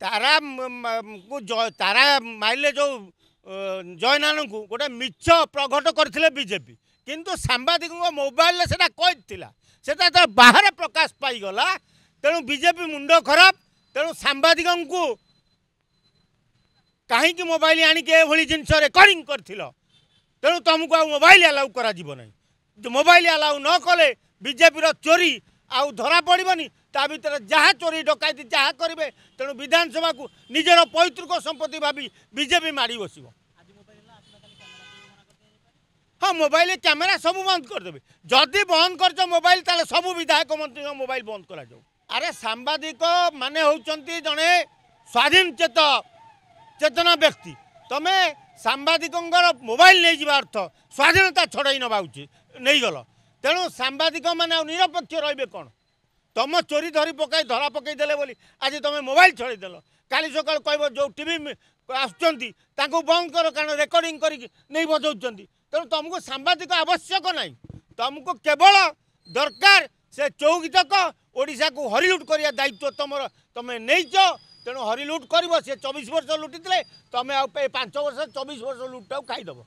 तारा को तारा माइले जो जयनान को गोटे मिछ प्रकट करथिले बीजेपी किंतु सांबादिक मोबाइल से कही बाहर प्रकाश पाईगला तेणु बीजेपी मुंड खराब तेणु सांबादिक को कहीं मोबाइल आणिक जिनस रेकर्डिंग कर तेणु तुमको मोबाइल अलाउ करा मोबाइल अलाउ न कले बीजेपी चोरी आउ धरा पड़बनी ता भर जहाँ चोरी डकैती जहाँ करेंगे तेणु विधानसभा को निजर पैतृक संपत्ति भावी बीजेपी माड़ी बस। हाँ मोबाइल कैमेरा सब बंद करदे जदि बंद कर मोबाइल ताले सब विधायक मंत्री मोबाइल बंद करा जाऊ। अरे सांबादिक माने होउचंती जड़े स्वाधीन चेतना व्यक्ति तमे सांबादिक मोबाइल नहीं जा अर्थ स्वाधीनता छड़ाई नवा नहीं गल तेणु सांबादिक मैंने निरपेक्ष रे कौन तुम चोरी धरी पकई धरा पकई देले बोली आज तुम मोबाइल छड़े देल काली सकाल कह जो टीवी आसुँच बंद कर कारण रेकर्डिंग करके नहीं बजाऊँ तेणु तुमको सांबादिक आवश्यक नहीं तुमको केवल दरकार से चौकीतक ओडिशा को हरिलुट करिया दायित्व तुम नहीं तेणु हरिलुट कर 24 वर्ष लुटी तुम 5 वर्ष 24 वर्ष लुटा खाईदेव।